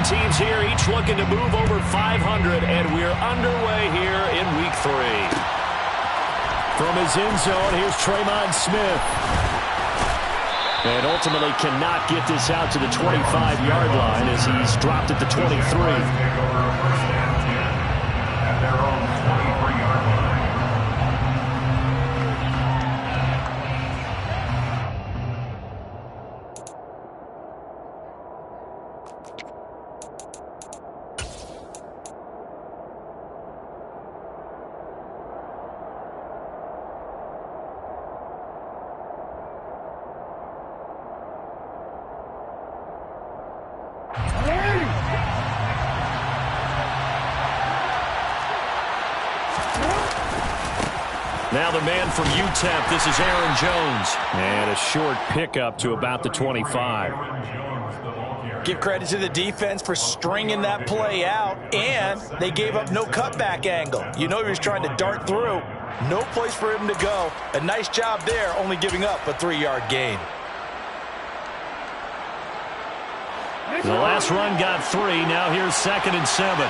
teams here, each looking to move over 500, and we're underway here in Week 3. From his end zone, here's Tremon Smith. And ultimately cannot get this out to the 25-yard line as he's dropped at the 23. Now the man from UTEP, this is Aaron Jones. And a short pickup to about the 25. Give credit to the defense for stringing that play out, and they gave up no cutback angle. You know he was trying to dart through. No place for him to go. A nice job there, only giving up a 3-yard gain. The last run got 3. Now here's 2nd and 7.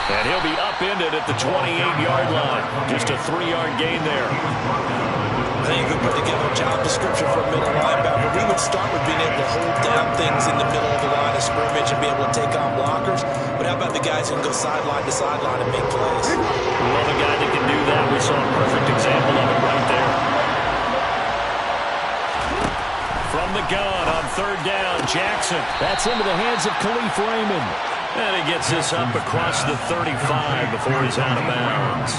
And he'll be upended at the 28-yard line. Just a 3-yard gain there. I think you could put together a job description for a middle linebacker. We would start with being able to hold down things in the middle of the line of scrimmage and be able to take on blockers. But how about the guys who can go sideline to sideline and make plays? We love a guy that can do that. We saw a perfect example of it right there. From the gun on 3rd down, Jackson. That's into the hands of Khalif Raymond. And he gets this up across the 35 before he's out of bounds.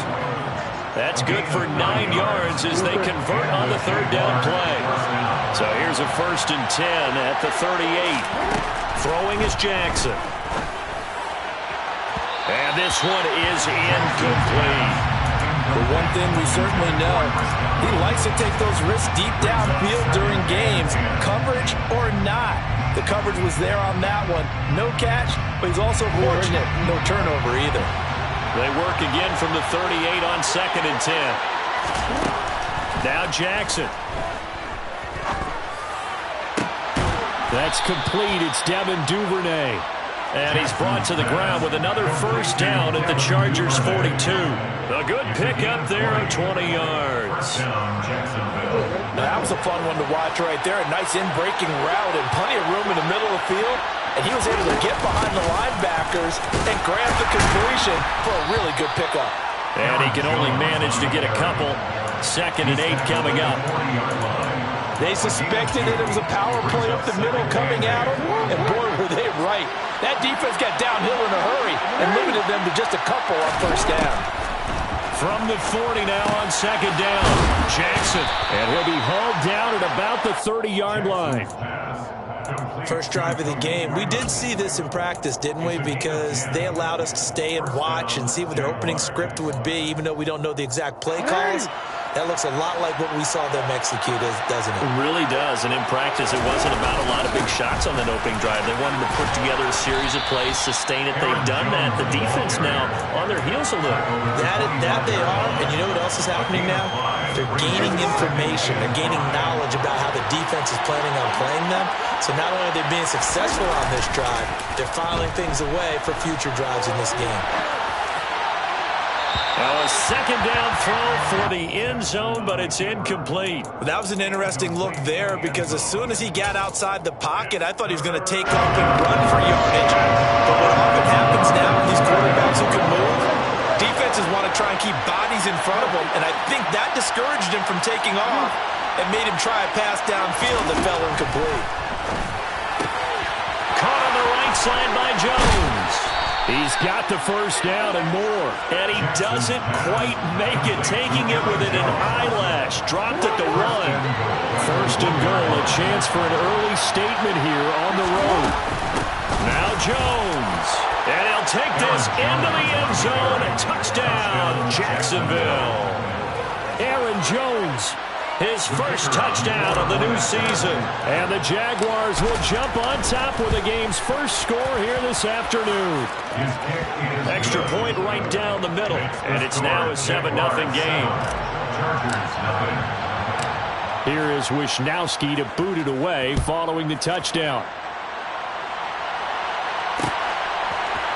That's good for 9 yards as they convert on the 3rd down play. So here's a 1st and 10 at the 38. Throwing is Jackson. And this one is incomplete. But one thing we certainly know, he likes to take those risks deep downfield during games, coverage or not. The coverage was there on that one. No catch, but he's also fortunate. No turnover either. They work again from the 38 on 2nd and 10. Now Jackson. That's complete. It's Devin Duvernay. And he's brought to the ground with another 1st down at the Chargers' 42. A good pickup there of 20 yards. Now, that was a fun one to watch right there. A nice in-breaking route and plenty of room in the middle of the field. And he was able to get behind the linebackers and grab the completion for a really good pickup. And he can only manage to get a couple. 2nd and 8 coming up. They suspected that it was a power play up the middle coming at them, and boy, were they right. That defense got downhill in a hurry and limited them to just a couple on 1st down. From the 40 now on 2nd down, Jackson. And he'll be hauled down at about the 30-yard line. First drive of the game. We did see this in practice, didn't we? Because they allowed us to stay and watch and see what their opening script would be, even though we don't know the exact play calls. That looks a lot like what we saw them execute, doesn't it? It really does. And in practice, it wasn't about a lot of big shots on that opening drive. They wanted to put together a series of plays, sustain it. They've done that. The defense now on their heels a little. That they are. And you know what else is happening now? They're gaining information. They're gaining knowledge about how the defense is planning on playing them. So not only are they being successful on this drive, they're filing things away for future drives in this game. Now a 2nd down throw for the end zone, but it's incomplete. That was an interesting look there because as soon as he got outside the pocket, I thought he was going to take off and run for yardage. But what often happens now with these quarterbacks who can move, defenses want to try and keep bodies in front of them, and I think that discouraged him from taking off and made him try a pass downfield that fell incomplete. Caught on the right side by Jones. He's got the 1st down and more. And he doesn't quite make it, taking it within an eyelash. Dropped at the 1. 1st and goal, a chance for an early statement here on the road. Now Jones. And he'll take this into the end zone. A touchdown, Jacksonville. Aaron Jones His first touchdown of the new season. And the Jaguars will jump on top with the game's first score here this afternoon. Extra point right down the middle. And it's now a 7-0 game. Here is Wisnowski to boot it away following the touchdown.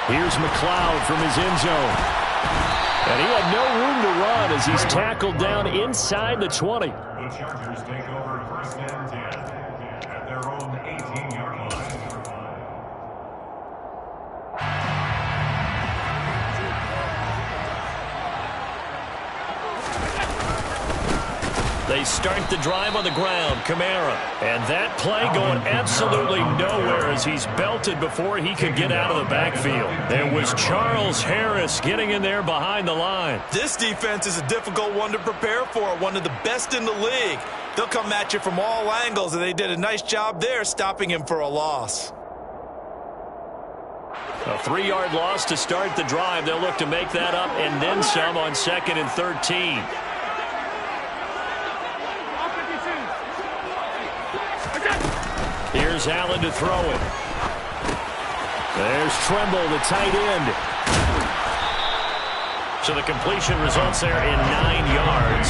Here's McLeod from his end zone. And he had no room to run as he's tackled down inside the 20. The Chargers take over first and 10 at their own 18-yard line. They start the drive on the ground. Kamara. And that play going absolutely nowhere as he's belted before he could get out of the backfield. There was Charles Harris getting in there behind the line. This defense is a difficult one to prepare for, one of the best in the league. They'll come at you from all angles, and they did a nice job there stopping him for a loss. A 3-yard loss to start the drive. They'll look to make that up and then some on 2nd and 13. Here's Allen to throw it. There's Tremble, the tight end. So the completion results there in 9 yards.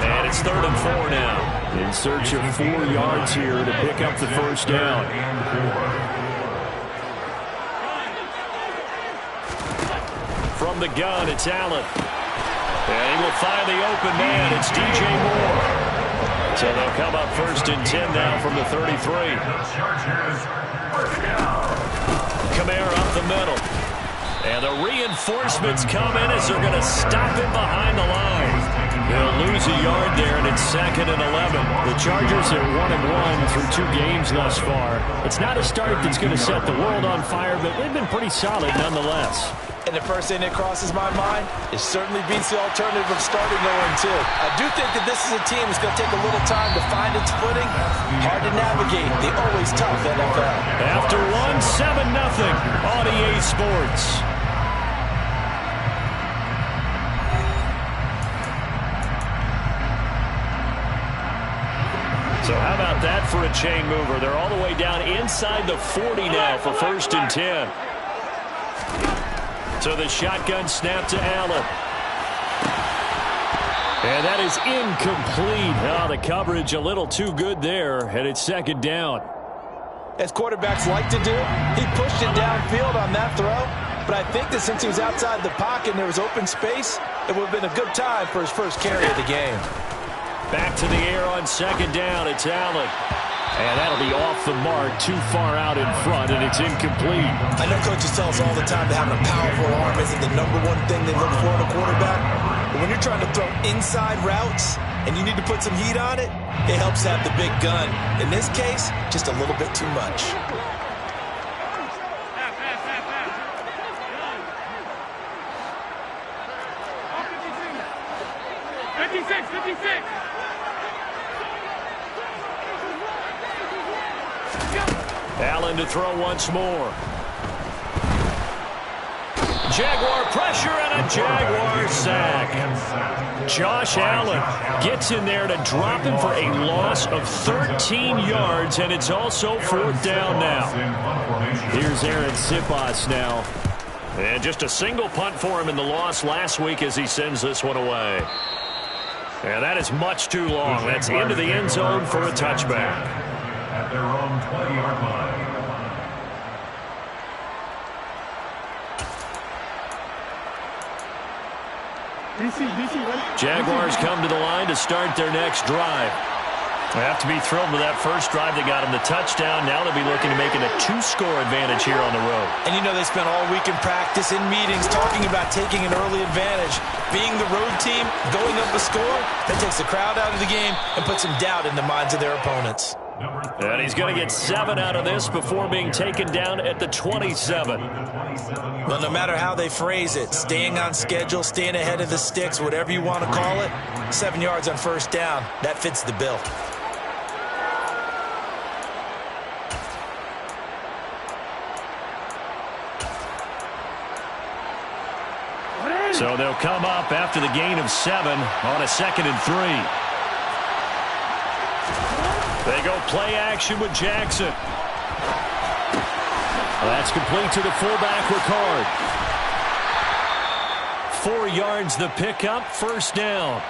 And it's 3rd and 4 now. In search of 4 yards here to pick up the first down. From the gun, it's Allen. And he will find the open man. It's DJ Moore. So they'll come up 1st and 10 now from the 33. Kamara up the middle. And the reinforcements come in as they're going to stop him behind the line. They'll lose a yard there, and it's 2nd and 11. The Chargers are 1-1 through 2 games thus far. It's not a start that's going to set the world on fire, but they've been pretty solid nonetheless. And the first thing that crosses my mind is certainly beats the alternative of starting 0-2. I do think that this is a team that's going to take a little time to find its footing. Hard to navigate. The always tough NFL. After 7-0 on EA Sports. So how about that for a chain mover? They're all the way down inside the 40 now for 1st and 10. So the shotgun snap to Allen. And that is incomplete. Oh, the coverage a little too good there, and it's 2nd down. As quarterbacks like to do, he pushed it downfield on that throw. But I think that since he was outside the pocket and there was open space, it would have been a good time for his first carry of the game. Back to the air on 2nd down. It's Allen. And that'll be off the mark, too far out in front, and it's incomplete. I know coaches tell us all the time that having a powerful arm isn't the #1 thing they look for in a quarterback. But when you're trying to throw inside routes and you need to put some heat on it, it helps have the big gun. In this case, just a little bit too much. Allen to throw once more. Jaguar pressure and a Jaguar sack. Josh Allen gets in there to drop him for a loss of 13 yards, and it's also 4th down now. Here's Aaron Siposs now. And just a single punt for him in the loss last week as he sends this one away. And that is much too long. That's into the end zone for a touchback. At their own 20-yard line. Jaguars come to the line to start their next drive. They have to be thrilled with that first drive. They got him the touchdown. Now they'll be looking to make it a 2-score advantage here on the road. And you know they spent all week in practice, in meetings, talking about taking an early advantage. Being the road team, going up a score, that takes the crowd out of the game and puts some doubt in the minds of their opponents. And he's going to get 7 out of this before being taken down at the 27. Well, no matter how they phrase it, staying on schedule, staying ahead of the sticks, whatever you want to call it, 7 yards on first down, that fits the bill. So they'll come up after the gain of 7 on a 2nd and 3. They go play action with Jackson. That's complete to the fullback, Ricard. 4 yards the pickup, first down.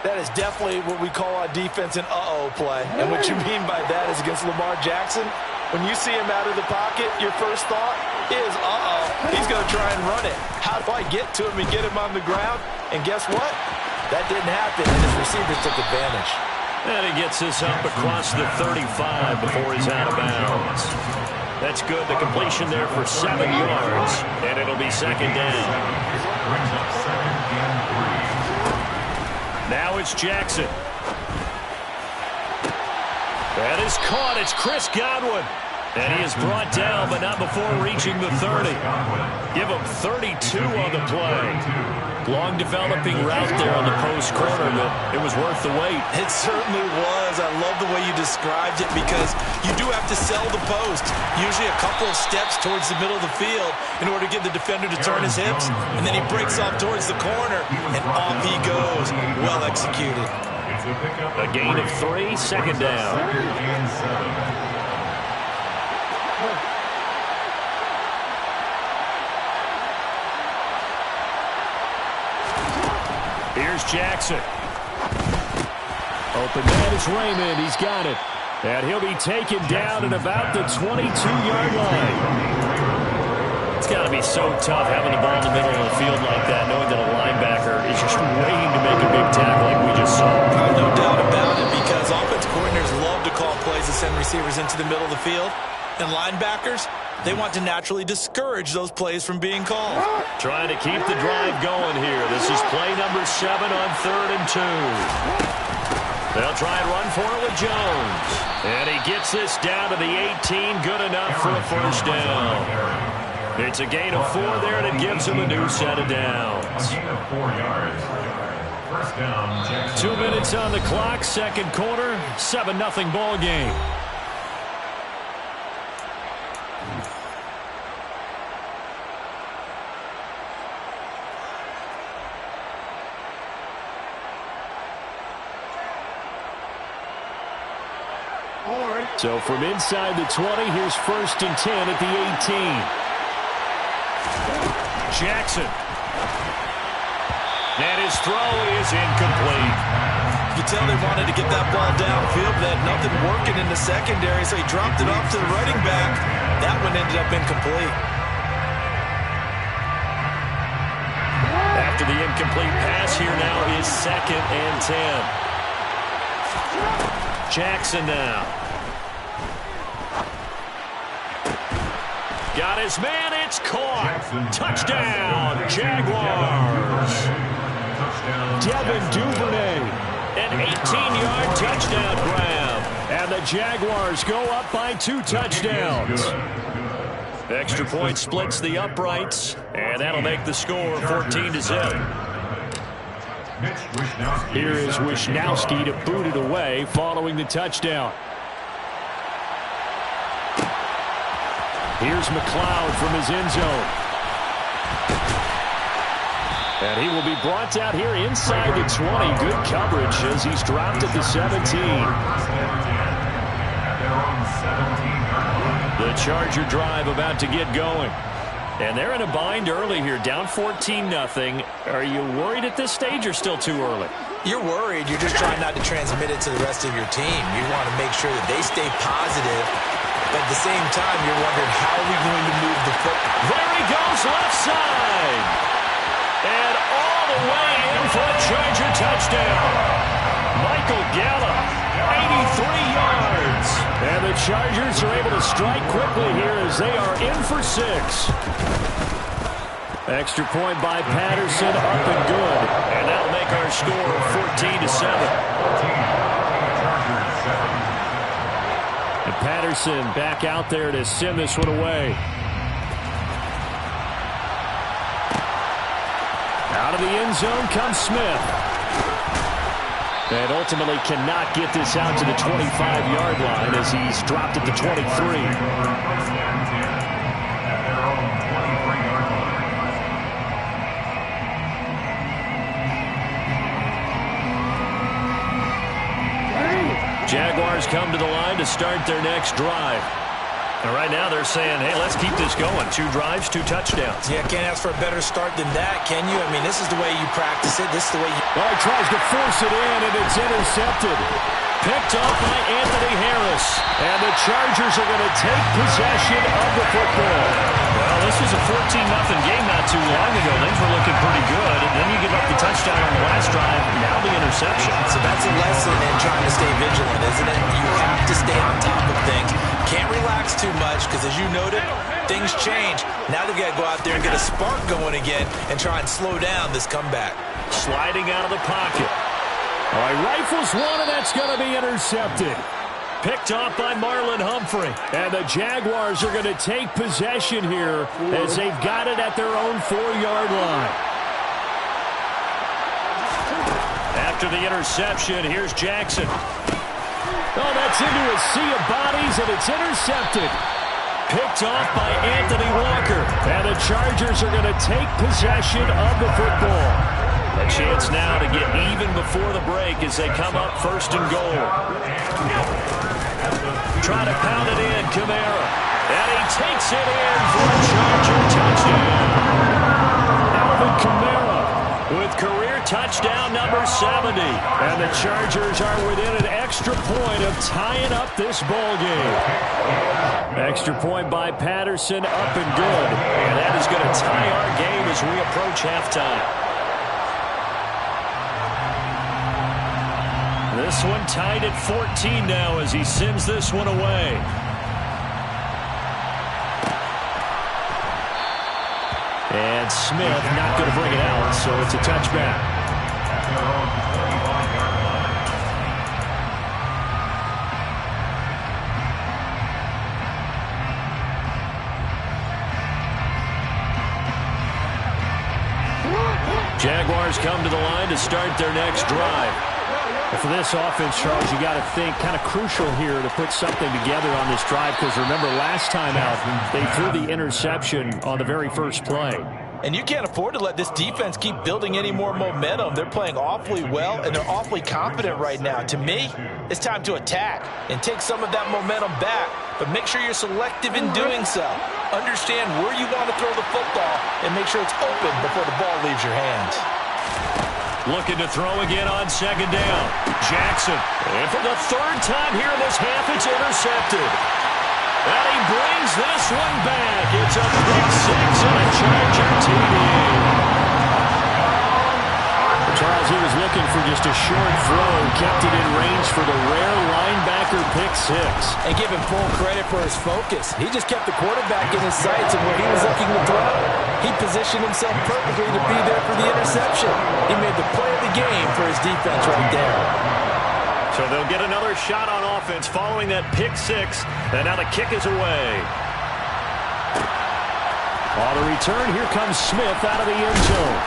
That is definitely what we call on defense an uh-oh play. And what you mean by that is against Lamar Jackson, when you see him out of the pocket, your first thought is, uh-oh, he's going to try and run it. How do I get to him and get him on the ground? And guess what? That didn't happen, and his receiver took advantage. And he gets this up across the 35 before he's out of bounds. That's good. The completion there for 7 yards, and it'll be second down. Brings up 2nd and 3. Now it's Jackson. That is caught. It's Chris Godwin. And he is brought down, but not before reaching the 30. Give him 32 on the play. Long developing route there on the post corner, but it was worth the wait. It certainly was. I love the way you described it because you do have to sell the post. Usually a couple of steps towards the middle of the field in order to get the defender to turn his hips. And then he breaks off towards the corner, and off he goes. Well executed. A gain of 3, second down. 2nd and 7. Here's Jackson. Open man is Raymond. He's got it. And he'll be taken down at about the 22-yard line. It's got to be so tough having the ball in the middle of the field like that, knowing that a linebacker is just waiting to make a big tackle like we just saw. No doubt about it, because offensive coordinators love to call plays that send receivers into the middle of the field. And linebackers, they want to naturally discourage those plays from being called. Trying to keep the drive going here. This is play number 7 on 3rd and 2. They'll try and run for it with Jones. And he gets this down to the 18. Good enough for a first down. It's a gain of 4 there, and it gives him a new set of downs. A gain of 4 yards. First down, Jackson. 2 minutes on the clock, second quarter, 7-0 ball game. So from inside the 20, here's 1st and 10 at the 18. Jackson. And his throw is incomplete. You can tell they wanted to get that ball downfield, but they had nothing working in the secondary, so he dropped it off to the running back. That one ended up incomplete. After the incomplete pass, here now is 2nd and 10. Jackson now. Got his man, it's caught. Touchdown, Jaguars. Devin Duvernay, an 18-yard touchdown grab. And the Jaguars go up by 2 touchdowns. Extra point splits the uprights, and that'll make the score 14-0. Here is Wisnowski to boot it away following the touchdown. Here's McLeod from his end zone. And he will be brought down here inside the 20. Good coverage as he's dropped at the 17. The Charger drive about to get going. And they're in a bind early here, down 14-0. Are you worried at this stage or still too early? You're worried. You're just trying not to transmit it to the rest of your team. You want to make sure that they stay positive. But at the same time, you're wondering, how are we going to move the football? There he goes, left side. And all the way in for a Charger touchdown. Michael Gallup, 83 yards. And the Chargers are able to strike quickly here as they are in for 6. Extra point by Patterson, up and good. And that'll make our score 14-7. And Patterson back out there to send this one away. Out of the end zone comes Smith. And ultimately cannot get this out to the 25-yard line as he's dropped at the 23. Jaguars come to the line to start their next drive. And right now they're saying, hey, let's keep this going. 2 drives, 2 touchdowns. Yeah, can't ask for a better start than that, can you? I mean, this is the way you practice it. This is the way you... Well, he tries to force it in, and it's intercepted. Picked off by Anthony Harris. And the Chargers are going to take possession of the football. Well, this was a 14-0 game not too long ago. Things were looking pretty good. And then you give up the touchdown on the last drive. Now the interception. So that's a lesson in trying to stay vigilant, isn't it? You have to stay on top of things. Can't relax too much because, as you noted, things change. Now they've got to go out there and get a spark going again and try and slow down this comeback. Sliding out of the pocket. All right, rifles one, and that's going to be intercepted. Picked off by Marlon Humphrey. And the Jaguars are going to take possession here as they've got it at their own 4-yard line. After the interception, here's Jackson. Oh, that's into a sea of bodies, and it's intercepted. Picked off by Anthony Walker. And the Chargers are going to take possession of the football. A chance now to get even before the break as they come up 1st and goal. Try to pound it in, Kamara. And he takes it in for a Charger touchdown. Alvin Kamara with career touchdown number 70. And the Chargers are within an extra point of tying up this ball game. Extra point by Patterson, up and good. And that is going to tie our game as we approach halftime. This one tied at 14 now as he sends this one away. And Smith not going to bring it out, so it's a touchback. Jaguars come to the line to start their next drive. For this offense, Charles, you got to think kind of crucial here to put something together on this drive because remember last time out they threw the interception on the very first play. And you can't afford to let this defense keep building any more momentum. They're playing awfully well, and they're awfully confident right now. To me, it's time to attack and take some of that momentum back, but make sure you're selective in doing so. Understand where you want to throw the football and make sure it's open before the ball leaves your hands. Looking to throw again on 2nd down. Jackson. And for the 3rd time here in this half, it's intercepted. And he brings this one back. It's a pick 6 and a Charger TD. Charles, he was looking for just a short throw. Kept it in range for the rare linebacker pick 6. And give him full credit for his focus. He just kept the quarterback in his sights, and when he was looking to throw, he positioned himself perfectly to be there for the interception. He made the play of the game for his defense right there. So they'll get another shot on offense following that pick 6. And now the kick is away. On the return, here comes Smith out of the end zone.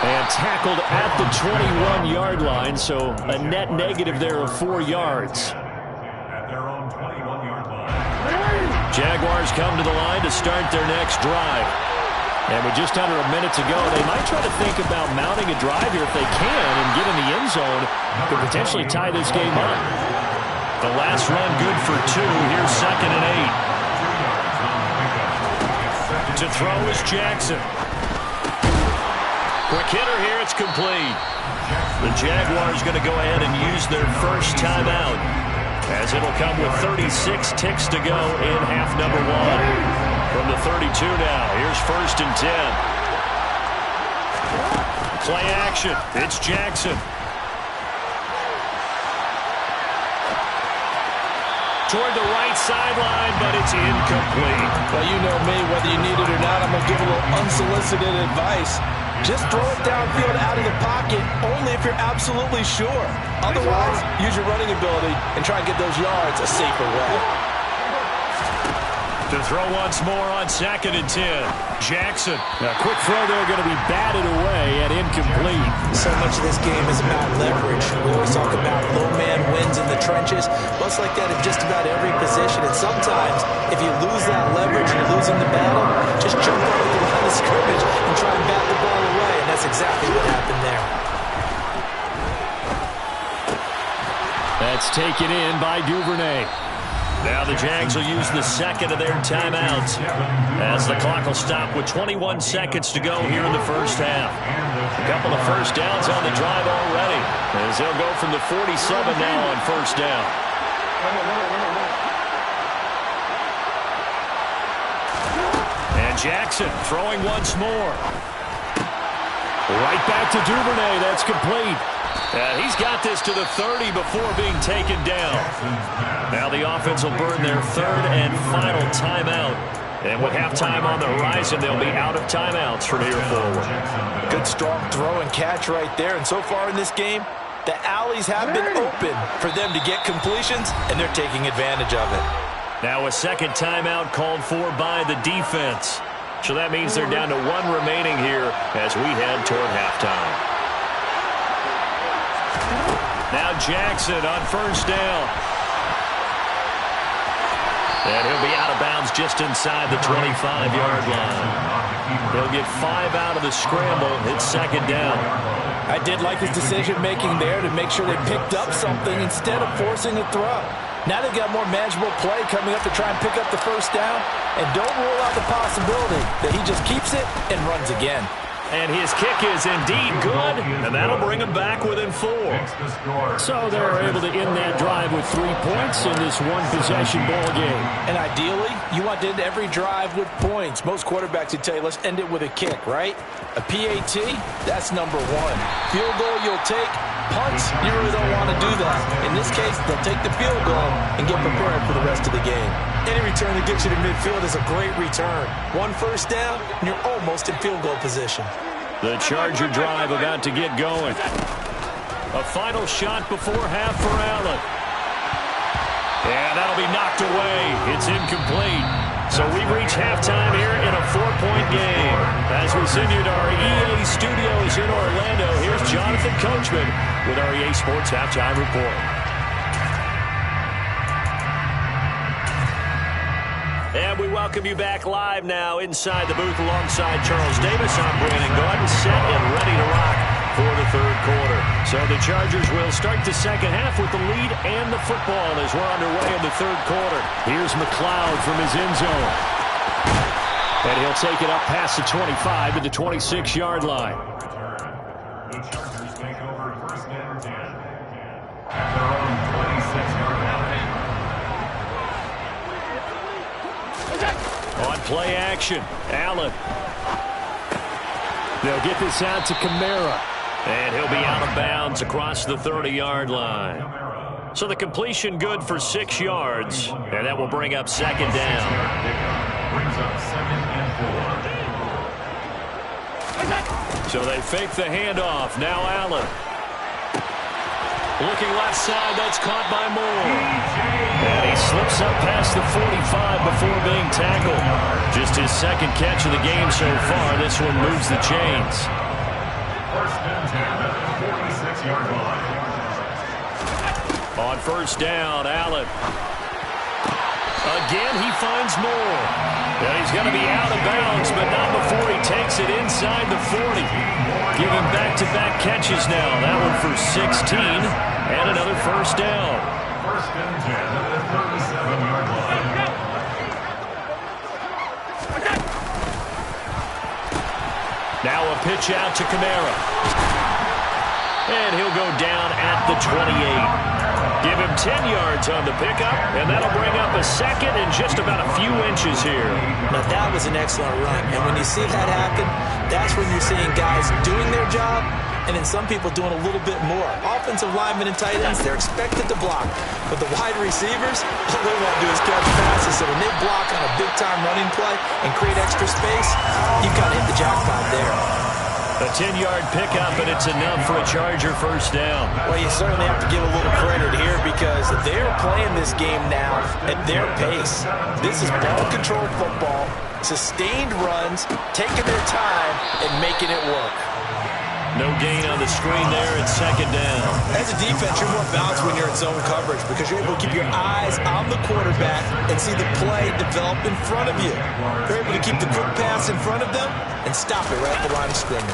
And tackled at the 21-yard line, so a net negative there of 4 yards. At their own 21-yard line. Jaguars come to the line to start their next drive. And with just under a minute to go, they might try to think about mounting a drive here if they can and get in the end zone to potentially tie this game up. The last run good for 2. Here's 2nd and 8. To throw is Jackson. Quick hitter here, it's complete. The Jaguars going to go ahead and use their first timeout as it'll come with 36 ticks to go in half number 1. From the 32 now, here's 1st and 10. Play action, it's Jackson. Toward the right sideline, but it's incomplete. Well, you know me, whether you need it or not, I'm going to give a little unsolicited advice. Just throw it downfield out of the pocket, only if you're absolutely sure. Otherwise, use your running ability and try and get those yards a safer way. To throw once more on 2nd and 10. Jackson. A quick throw there going to be batted away and incomplete. So much of this game is about leverage. We always talk about low man wins in the trenches. Well, it's like that in just about every position. And sometimes, if you lose that leverage and you're losing the battle, just jump over the line of scrimmage and try and bat the ball away. And that's exactly what happened there. That It's taken in by Duvernay. Now the Jags will use the second of their timeouts as the clock will stop with 21 seconds to go here in the first half. A couple of first downs on the drive already as they'll go from the 47 now on first down. And Jackson throwing once more. Right back to Duvernay. That's complete. And he's got this to the 30 before being taken down. Now the offense will burn their third and final timeout. And with halftime on the horizon, they'll be out of timeouts from here forward. Good strong throw and catch right there. And so far in this game, the alleys have been open for them to get completions, and they're taking advantage of it. Now a second timeout called for by the defense. So that means they're down to one remaining here as we head toward halftime. Now Jackson on first down. And he'll be out of bounds just inside the 25-yard line. He'll get 5 out of the scramble. It's second down. I did like his decision-making there to make sure they picked up something instead of forcing a throw. Now they've got more manageable play coming up to try and pick up the first down. And don't rule out the possibility that he just keeps it and runs again. And his kick is indeed good, and that'll bring him back within 4. So they're able to end that drive with 3 points in this one-possession ball game. And ideally, you want to end every drive with points. Most quarterbacks would tell you, let's end it with a kick, right? A PAT, that's number 1. Field goal you'll take. Punts, you really don't want to do that. In this case, they'll take the field goal and get prepared for the rest of the game. Any return that gets you to midfield is a great return. 1 first down, and you're almost in field goal position. The Charger drive about to get going. A final shot before half for Allen. And that'll be knocked away. It's incomplete. So we reach halftime here in a 4-point game. As we send you to our EA studios in Orlando, here's Jonathan Coachman with our EA Sports Halftime Report. And we welcome you back live now inside the booth alongside Charles Davis. I'm Brandon Gordon, set and ready to rock for the third quarter. So the Chargers will start the second half with the lead and the football as we're underway in the third quarter. Here's McLeod from his end zone. And he'll take it up past the 25 to the 26-yard line. The Chargers take over first and 10 at their own 26-yard line. On play action, Allen. They'll get this out to Kamara. And he'll be out of bounds across the 30-yard line. So the completion good for 6 yards. And that will bring up second down. Brings up second and 4. So they fake the handoff. Now Allen. Looking left side, that's caught by Moore. And he slips up past the 45 before being tackled. Just his second catch of the game so far. This one moves the chains. First and 10 at the 46-yard line. On first down, Allen. Again, he finds Moore. And he's going to be out of bounds, but not before he takes it inside the 40. Giving back-to-back catches now. That one for 16 and another first down. First and 10 at the 37-yard line. Now a pitch out to Kamara. And he'll go down at the 28. Give him 10 yards on the pickup, and that'll bring up a second and just about a few inches here. Now that was an excellent run, and when you see that happen, that's when you're seeing guys doing their job and then some people doing a little bit more. Offensive linemen and tight ends, they're expected to block. But the wide receivers, all they want to do is catch passes. So when they block on a big-time running play and create extra space, you've got to hit the jackpot there. A 10-yard pickup, and it's enough for a Charger first down. Well, you certainly have to give a little credit here because they're playing this game now at their pace. This is ball-controlled football, sustained runs, taking their time, and making it work. No gain on the screen there. It's second down. As a defense, you're more balanced when you're in zone coverage because you're able to keep your eyes on the quarterback and see the play develop in front of you. You're able to keep the quick pass in front of them and stop it right at the line of scrimmage.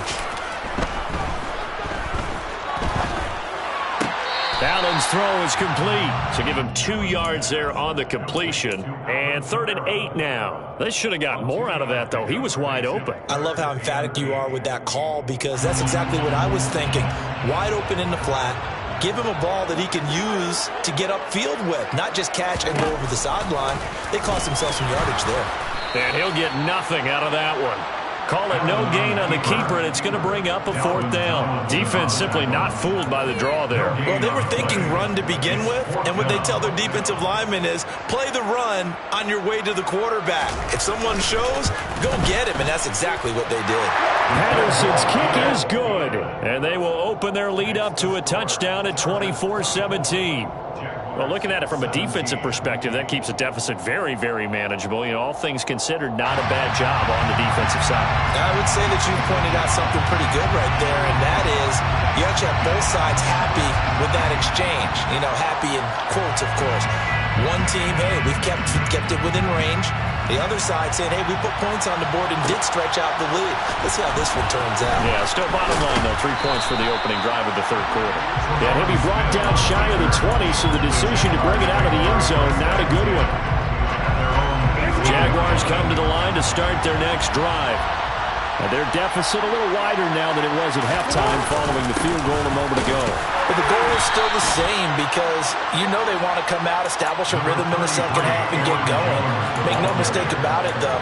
Allen's throw is complete. So give him 2 yards there on the completion. And 3rd and 8 now. They should have got more out of that, though. He was wide open. I love how emphatic you are with that call because that's exactly what I was thinking. Wide open in the flat. Give him a ball that he can use to get upfield with, not just catch and go over the sideline. They cost themselves some yardage there. And he'll get nothing out of that one. Call it no gain on the keeper, and it's going to bring up a 4th down. Defense simply not fooled by the draw there. Well, they were thinking run to begin with, and what they tell their defensive linemen is play the run on your way to the quarterback. If someone shows, go get him, and that's exactly what they did. Patterson's kick is good, and they will open their lead up to a touchdown at 24-17. Well, looking at it from a defensive perspective, that keeps the deficit very, very manageable. You know, all things considered, not a bad job on the defensive side. I would say that you pointed out something pretty good right there, and that is you actually have both sides happy with that exchange. You know, happy in quotes, of course. One team, hey, we've kept it within range. The other side saying, hey, we put points on the board and did stretch out the lead. Let's see how this one turns out. Yeah, still bottom line, though. 3 points for the opening drive of the 3rd quarter. Yeah, he'll be brought down shy of the 20, so the decision to bring it out of the end zone, not a good one. Jaguars come to the line to start their next drive. And their deficit a little wider now than it was at halftime following the field goal a moment ago. But the goal is still the same because you know they want to come out, establish a rhythm in the second half, and get going. Make no mistake about it, though.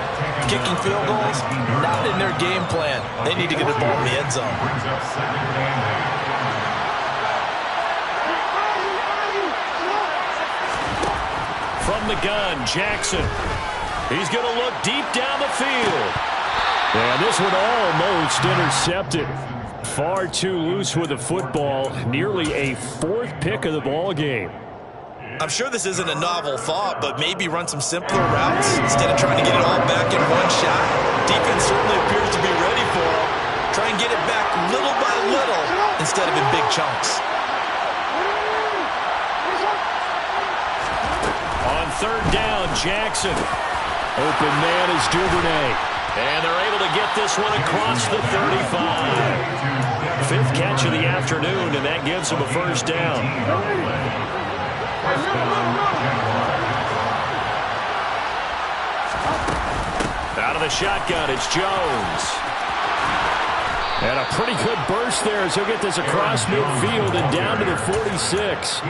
Kicking field goals, not in their game plan. They need to get the ball in the end zone. From the gun, Jackson. He's going to look deep down the field. And this one almost intercepted. Far too loose with the football. Nearly a 4th pick of the ball game. I'm sure this isn't a novel thought, but maybe run some simpler routes instead of trying to get it all back in one shot. Defense certainly appears to be ready for him. Try and get it back little by little instead of in big chunks. On 3rd down, Jackson. Open man is Duvernay. And they're able to get this one across the 35. 5th catch of the afternoon, and that gives them a 1st down. Out of the shotgun, it's Jones. And a pretty good burst there as he'll get this across midfield and down to the 46.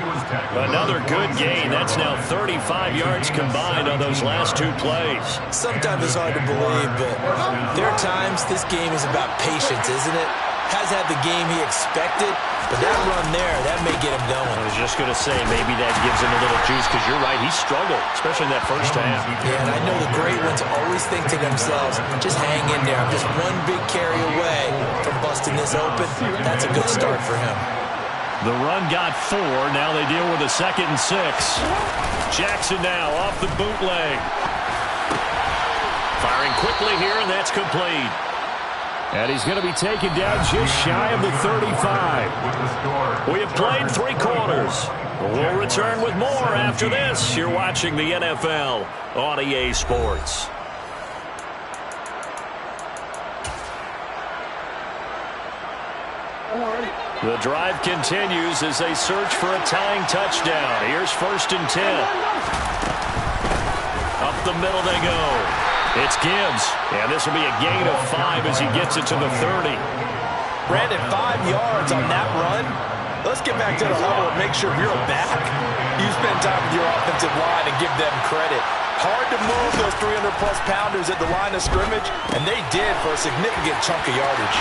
Another good gain. That's now 35 yards combined on those last 2 plays. Sometimes it's hard to believe, but there are times this game is about patience, isn't it? Has had the game he expected, but that run there, that may get him going. I was just going to say, maybe that gives him a little juice, because you're right, he struggled, especially in that first half. Yeah, and I know the great ones always think to themselves, just hang in there. I'm just one big carry away from busting this open. That's a good start for him. The run got 4. Now they deal with a 2nd and 6. Jackson now off the bootleg. Firing quickly here, and that's complete. And he's going to be taken down just shy of the 35. We have played 3 quarters. We'll return with more after this. You're watching the NFL on EA Sports. The drive continues as they search for a tying touchdown. Here's 1st and 10. Up the middle they go. It's Gibbs, and this will be a gain of 5 as he gets it to the 30. Brandon, 5 yards on that run. Let's get back to the huddle and make sure if you're a back, you spend time with your offensive line and give them credit. Hard to move those 300-plus pounders at the line of scrimmage, and they did for a significant chunk of yardage.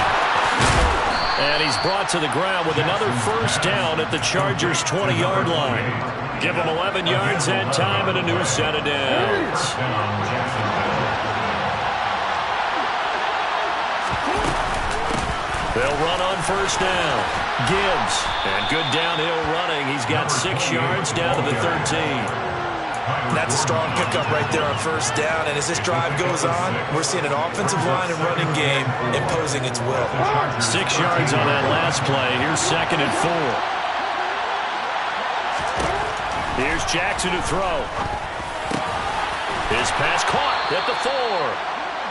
And he's brought to the ground with another 1st down at the Chargers' 20-yard line. Give him 11 yards that time and a new set of downs. They'll run on 1st down. Gibbs, and good downhill running. He's got 6 yards down to the 13. That's a strong pickup right there on 1st down. And as this drive goes on, we're seeing an offensive line and running game imposing its will. 6 yards on that last play. Here's 2nd and 4. Here's Jackson to throw. His pass caught at the 4.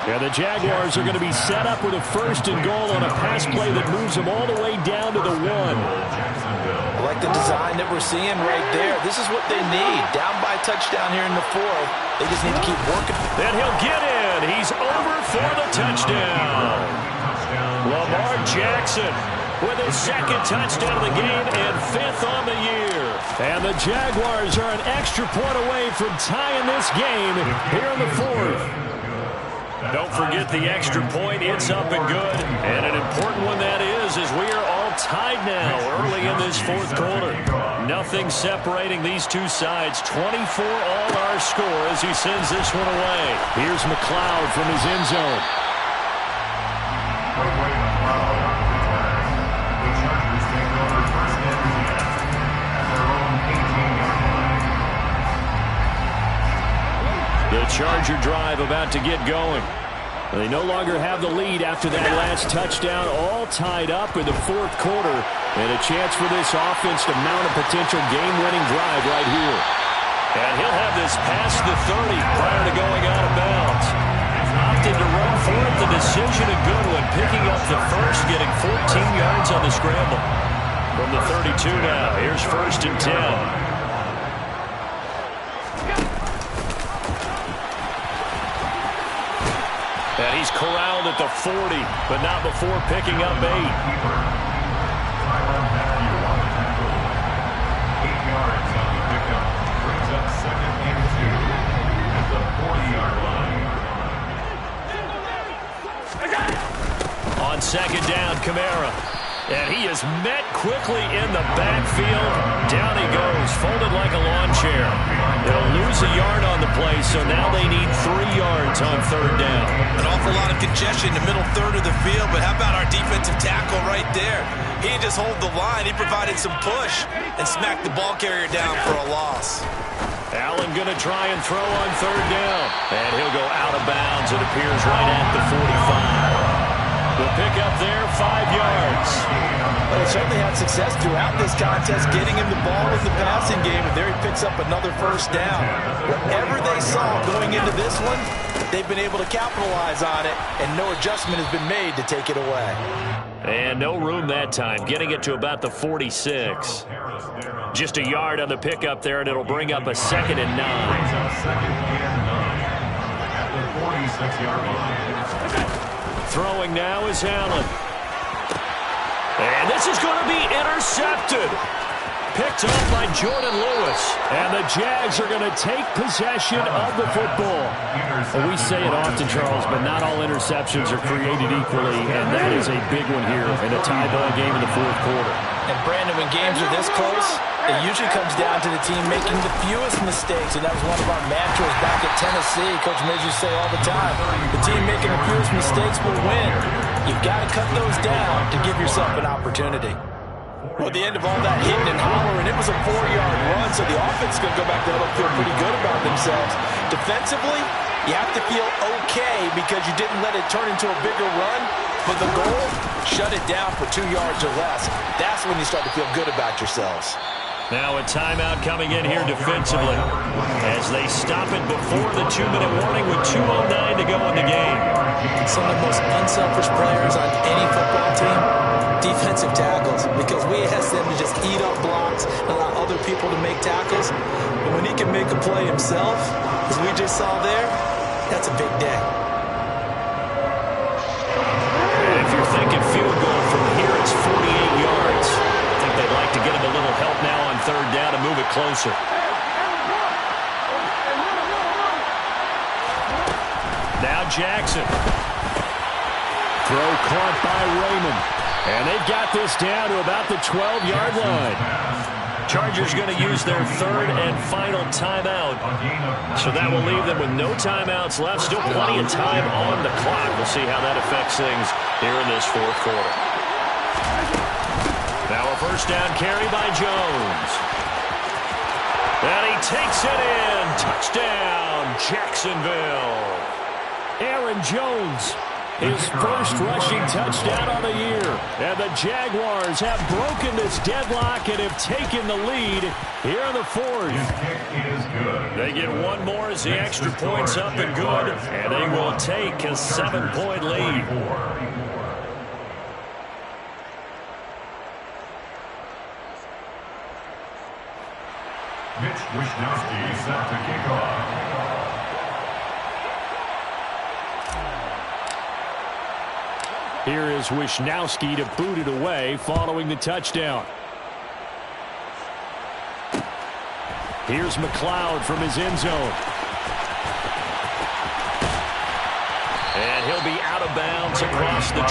Yeah, the Jaguars are going to be set up with a 1st and goal on a pass play that moves them all the way down to the 1. I like the design that we're seeing right there. This is what they need. Down by a touchdown here in the fourth. They just need to keep working. And he'll get in. He's over for the touchdown. Lamar Jackson with his second touchdown of the game and fifth on the year. And the Jaguars are an extra point away from tying this game here in the fourth. Don't forget the extra point. It's up and good. And an important one that is, as we are all tied now early in this fourth quarter. Nothing separating these two sides. 24 all our score as he sends this one away. Here's McLeod from his end zone. The Charger drive about to get going. They no longer have the lead after that last touchdown, all tied up in the fourth quarter, and a chance for this offense to mount a potential game-winning drive right here. And he'll have this past the 30 prior to going out of bounds. Opted to run for it, the decision a good one, picking up the first, getting 14 yards on the scramble. From the 32 now, here's 1st and 10. And he's corralled at the 40, but not before picking up 8. 8 yards on the pickup. Brings up 2nd and 2 at the 40-yard line. On 2nd down, Kamara. And he is met quickly in the backfield. Down he goes, folded like a lawn chair. They'll lose a yard on the play, so now they need 3 yards on 3rd down. An awful lot of congestion in the middle third of the field, but how about our defensive tackle right there? He didn't just hold the line, he provided some push and smacked the ball carrier down for a loss. Allen going to try and throw on 3rd down. And he'll go out of bounds, it appears, right at the 45. The pickup there, 5 yards. But he certainly had success throughout this contest, getting him the ball in the passing game, and there he picks up another 1st down. Whatever they saw going into this one, they've been able to capitalize on it, and no adjustment has been made to take it away. And no room that time, getting it to about the 46. Just a yard on the pickup there, and it'll bring up a 2nd and 9. At the 46-yard line. Throwing now is Allen. And this is going to be intercepted. Picked up by Jordan Lewis. And the Jags are going to take possession of the football. And we say it often, Charles, but not all interceptions are created equally. And that is a big one here in a tie ball game in the fourth quarter. And Brandon, when games are this close, it usually comes down to the team making the fewest mistakes, and that was one of our mantras back at Tennessee. Coach Miz used to say all the time, the team making the fewest mistakes will win. You've got to cut those down to give yourself an opportunity. Well, at the end of all that hitting and hollering, it was a 4-yard run, so the offense is going to go back there and feel pretty good about themselves. Defensively, you have to feel okay because you didn't let it turn into a bigger run, but the goal, shut it down for 2 yards or less. That's when you start to feel good about yourselves. Now a timeout coming in here defensively as they stop it before the 2-minute warning with 2:09 to go in the game. Some of the most unselfish players on any football team, defensive tackles, because we ask them to just eat up blocks and allow other people to make tackles. But when he can make a play himself, as we just saw there, that's a big day. And if you're thinking field goal from here, it's 48 yards. I think they'd like to get him a little help now on 3rd down to move it closer. Now Jackson. Throw caught by Raymond. And they've got this down to about the 12-yard line. Chargers going to use their 3rd and final timeout. So that will leave them with no timeouts left. Still plenty of time on the clock. We'll see how that affects things here in this fourth quarter. Now a 1st down carry by Jones. And he takes it in. Touchdown, Jacksonville. Aaron Jones, his first rushing touchdown on the year. And the Jaguars have broken this deadlock and have taken the lead here in the fourth. They get one more as the extra point's up and good. And they will take a 7-point lead. Mitch Wishnowsky set to kick off. Here is Wishnowsky to boot it away following the touchdown. Here's McLeod from his end zone. And he'll be out of bounds across the 25.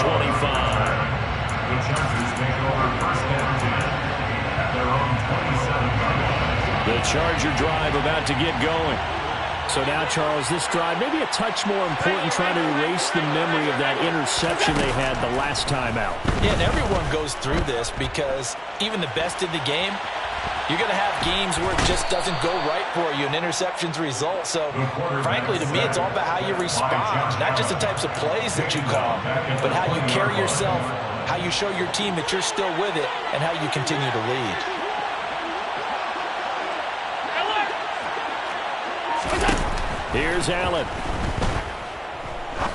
The Chargers take over first and 10 at their own 27. The Charger drive about to get going. So now, Charles, this drive maybe a touch more important, trying to erase the memory of that interception they had the last time out. Yeah, and everyone goes through this because even the best in the game, you're going to have games where it just doesn't go right for you, and interceptions result. So, frankly, to me, it's all about how you respond, not just the types of plays that you call, but how you carry yourself, how you show your team that you're still with it, and how you continue to lead. Here's Allen.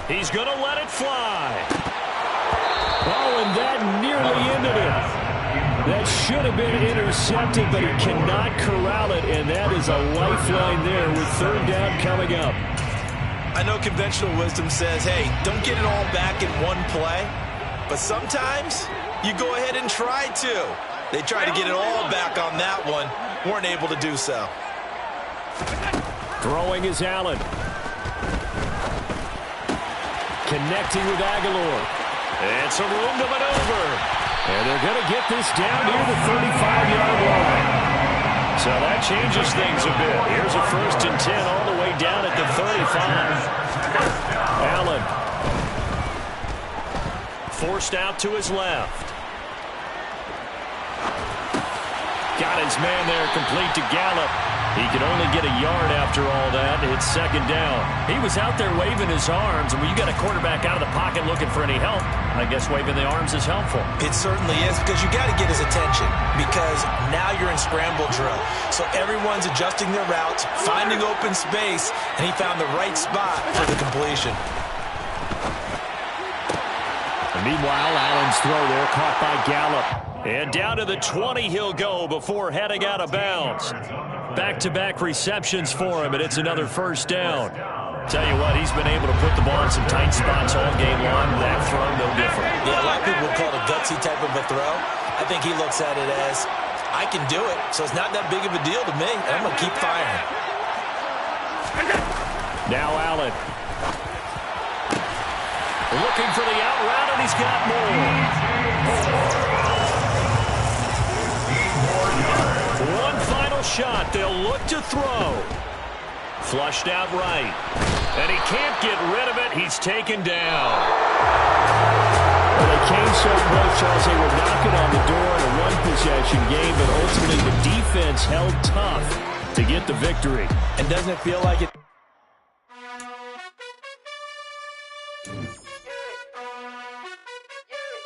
He's going to let it fly. Oh, and that nearly ended it. That should have been intercepted, but he cannot corral it, and that is a lifeline there with third down coming up. I know conventional wisdom says, hey, don't get it all back in one play, but sometimes you go ahead and try to. They tried to get it all back on that one, weren't able to do so. Throwing is Allen. Connecting with Aguilar. It's a room to maneuver. And they're going to get this down near the 35-yard line. So that changes things a bit. Here's a 1st and 10 all the way down at the 35. Allen. Forced out to his left. Got his man there, complete to Gallup. He could only get a yard after all that. It's 2nd down. He was out there waving his arms, and when you got a quarterback out of the pocket looking for any help, I guess waving the arms is helpful. It certainly is, because you got to get his attention, because now you're in scramble drill. So everyone's adjusting their routes, finding open space, and he found the right spot for the completion. And meanwhile, Allen's throw there caught by Gallup. And down to the 20 he'll go before heading out of bounds. Back-to-back receptions for him, and it's another 1st down. Tell you what, he's been able to put the ball in some tight spots all game long. That throw, no different. Yeah, a lot of people would call it a gutsy type of a throw. I think he looks at it as, I can do it, so it's not that big of a deal to me, and I'm going to keep firing. Now Allen. Looking for the out route, and he's got more. One final shot. They'll look to throw. Flushed out right. And he can't get rid of it. He's taken down. Well, they came so close, Charles. They were knocking on the door in a one-possession game, but ultimately the defense held tough to get the victory. And doesn't it feel like it?